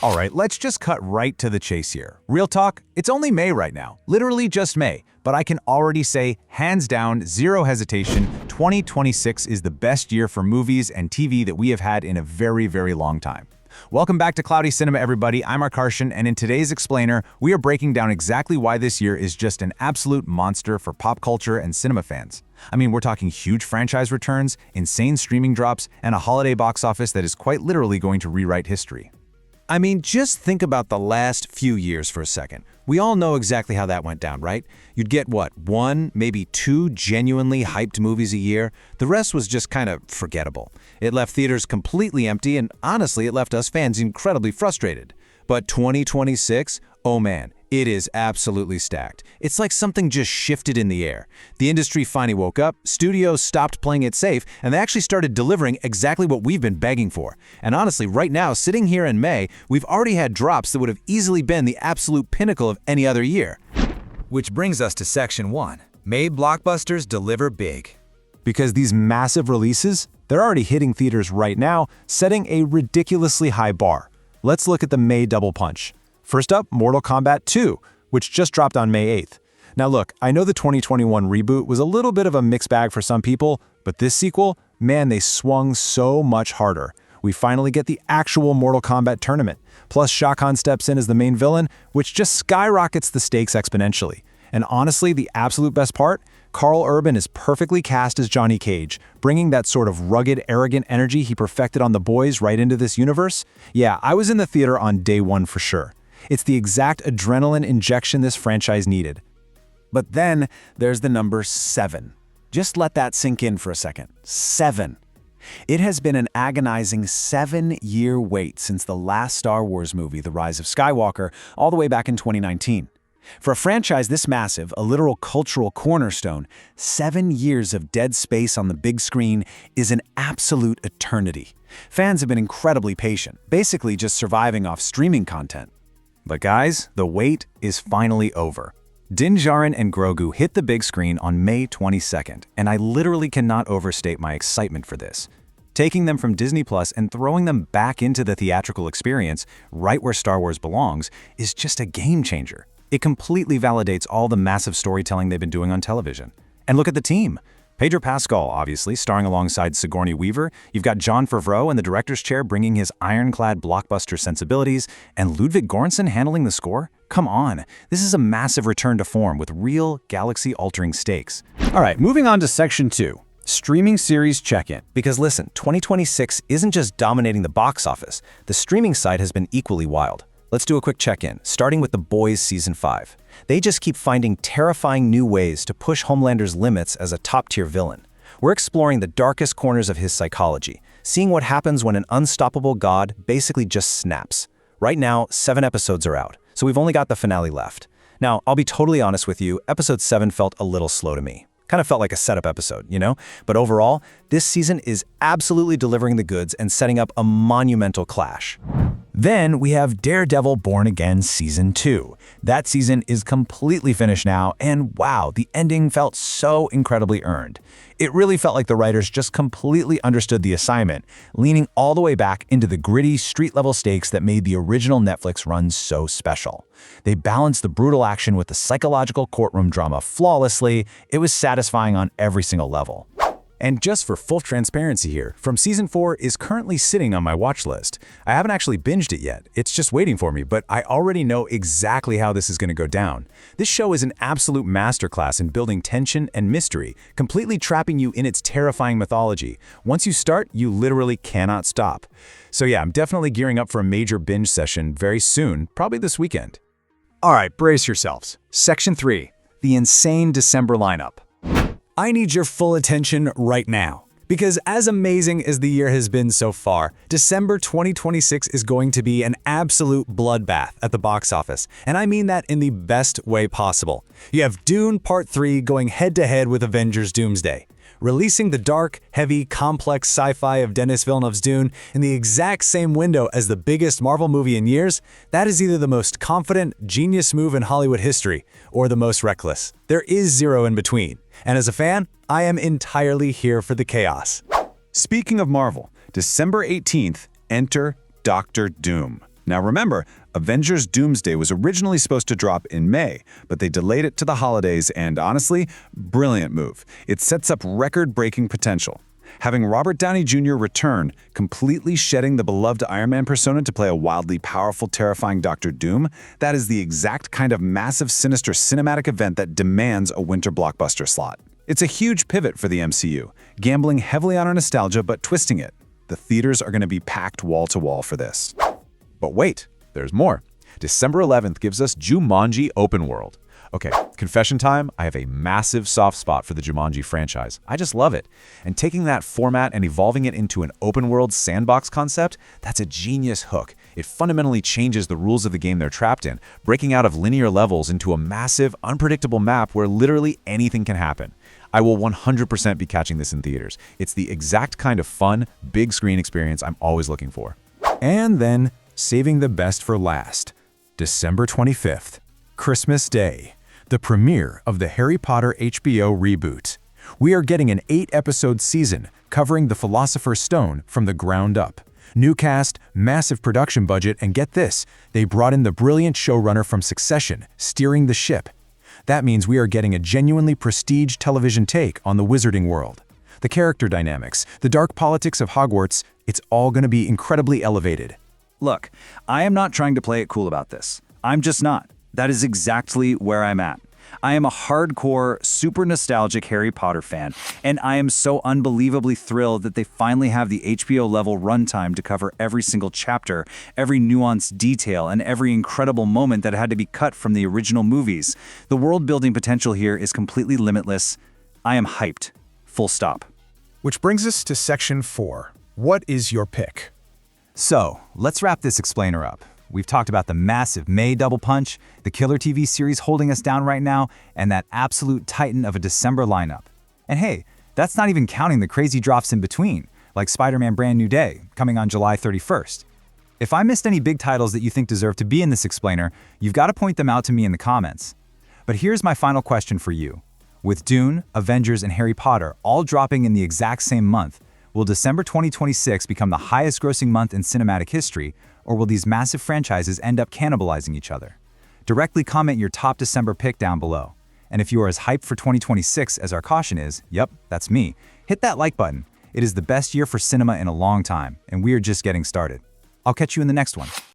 All right, let's just cut right to the chase here. Real talk, it's only May right now, literally just May, but I can already say, hands down, zero hesitation, 2026 is the best year for movies and TV that we have had in a very, very long time. Welcome back to CloudyCinema, everybody. I'm Akarshan, and in today's explainer, we are breaking down exactly why this year is just an absolute monster for pop culture and cinema fans. I mean, we're talking huge franchise returns, insane streaming drops, and a holiday box office that is quite literally going to rewrite history. I mean, just think about the last few years for a second. We all know exactly how that went down, right? You'd get, what, one, maybe two genuinely hyped movies a year? The rest was just kind of forgettable. It left theaters completely empty, and honestly, it left us fans incredibly frustrated. But 2026? Oh man, it is absolutely stacked. It's like something just shifted in the air. The industry finally woke up, studios stopped playing it safe, and they actually started delivering exactly what we've been begging for. And honestly, right now, sitting here in May, we've already had drops that would have easily been the absolute pinnacle of any other year. Which brings us to Section 1. May blockbusters deliver big. Because these massive releases, they're already hitting theaters right now, setting a ridiculously high bar. Let's look at the May double punch. First up, Mortal Kombat 2, which just dropped on May 8th. Now look, I know the 2021 reboot was a little bit of a mixed bag for some people, but this sequel, man, they swung so much harder. We finally get the actual Mortal Kombat tournament. Plus, Shao Kahn steps in as the main villain, which just skyrockets the stakes exponentially. And honestly, the absolute best part? Karl Urban is perfectly cast as Johnny Cage, bringing that sort of rugged, arrogant energy he perfected on The Boys right into this universe. Yeah, I was in the theater on day one for sure. It's the exact adrenaline injection this franchise needed. But then there's the number 7. Just let that sink in for a second. 7. It has been an agonizing 7-year wait since the last Star Wars movie, The Rise of Skywalker, all the way back in 2019. For a franchise this massive, a literal cultural cornerstone, 7 years of dead space on the big screen is an absolute eternity. Fans have been incredibly patient, basically just surviving off streaming content. But guys, the wait is finally over. Din Djarin and Grogu hit the big screen on May 22nd, and I literally cannot overstate my excitement for this. Taking them from Disney Plus and throwing them back into the theatrical experience, right where Star Wars belongs, is just a game changer. It completely validates all the massive storytelling they've been doing on television. And look at the team. Pedro Pascal, obviously, starring alongside Sigourney Weaver. You've got Jon Favreau in the director's chair bringing his ironclad blockbuster sensibilities, and Ludwig Göransson handling the score? Come on, this is a massive return to form with real galaxy-altering stakes. All right, moving on to Section 2. Streaming series check-in. Because listen, 2026 isn't just dominating the box office. The streaming side has been equally wild. Let's do a quick check-in, starting with The Boys Season 5. They just keep finding terrifying new ways to push Homelander's limits as a top-tier villain. We're exploring the darkest corners of his psychology, seeing what happens when an unstoppable god basically just snaps. Right now, 7 episodes are out, so we've only got the finale left. Now, I'll be totally honest with you, Episode 7 felt a little slow to me. Kind of felt like a setup episode, you know? But overall, this season is absolutely delivering the goods and setting up a monumental clash. Then we have Daredevil Born Again Season 2. That season is completely finished now, and wow, the ending felt so incredibly earned. It really felt like the writers just completely understood the assignment, leaning all the way back into the gritty, street-level stakes that made the original Netflix run so special. They balanced the brutal action with the psychological courtroom drama flawlessly. It was satisfying on every single level. And just for full transparency here, From Season 4 is currently sitting on my watch list. I haven't actually binged it yet, it's just waiting for me, but I already know exactly how this is going to go down. This show is an absolute masterclass in building tension and mystery, completely trapping you in its terrifying mythology. Once you start, you literally cannot stop. So yeah, I'm definitely gearing up for a major binge session very soon, probably this weekend. All right, brace yourselves. Section 3, the insane December lineup. I need your full attention right now. Because as amazing as the year has been so far, December 2026 is going to be an absolute bloodbath at the box office. And I mean that in the best way possible. You have Dune Part 3 going head-to-head with Avengers Doomsday. Releasing the dark, heavy, complex sci-fi of Denis Villeneuve's Dune in the exact same window as the biggest Marvel movie in years, that is either the most confident, genius move in Hollywood history, or the most reckless. There is zero in between. And as a fan, I am entirely here for the chaos. Speaking of Marvel, December 18th, enter Doctor Doom. Now remember, Avengers Doomsday was originally supposed to drop in May, but they delayed it to the holidays and honestly, brilliant move. It sets up record-breaking potential. Having Robert Downey Jr. return, completely shedding the beloved Iron Man persona to play a wildly powerful, terrifying Doctor Doom, that is the exact kind of massive, sinister cinematic event that demands a winter blockbuster slot. It's a huge pivot for the MCU, gambling heavily on our nostalgia but twisting it. The theaters are going to be packed wall to wall for this. But wait, there's more. December 11th gives us Jumanji Open World. Okay, confession time, I have a massive soft spot for the Jumanji franchise. I just love it. And taking that format and evolving it into an open world sandbox concept, that's a genius hook. It fundamentally changes the rules of the game they're trapped in, breaking out of linear levels into a massive, unpredictable map where literally anything can happen. I will 100% be catching this in theaters. It's the exact kind of fun, big screen experience I'm always looking for. And then, saving the best for last, December 25th, Christmas Day. The premiere of the Harry Potter HBO Reboot. We are getting an 8-episode season covering the Philosopher's Stone from the ground up. New cast, massive production budget, and get this, they brought in the brilliant showrunner from Succession, steering the ship. That means we are getting a genuinely prestige television take on the wizarding world. The character dynamics, the dark politics of Hogwarts, it's all going to be incredibly elevated. Look, I am not trying to play it cool about this. I'm just not. That is exactly where I'm at. I am a hardcore, super nostalgic Harry Potter fan, and I am so unbelievably thrilled that they finally have the HBO-level runtime to cover every single chapter, every nuanced detail, and every incredible moment that had to be cut from the original movies. The world-building potential here is completely limitless. I am hyped. Full stop. Which brings us to Section 4. What is your pick? So, let's wrap this explainer up. We've talked about the massive May double punch, the killer TV series holding us down right now, and that absolute titan of a December lineup. And hey, that's not even counting the crazy drops in between, like Spider-Man Brand New Day, coming on July 31st. If I missed any big titles that you think deserve to be in this explainer, you've got to point them out to me in the comments. But here's my final question for you. With Dune, Avengers, and Harry Potter all dropping in the exact same month, will December 2026 become the highest-grossing month in cinematic history, or will these massive franchises end up cannibalizing each other? Directly comment your top December pick down below. And if you are as hyped for 2026 as our caution is, yep, that's me, hit that like button. It is the best year for cinema in a long time, and we are just getting started. I'll catch you in the next one.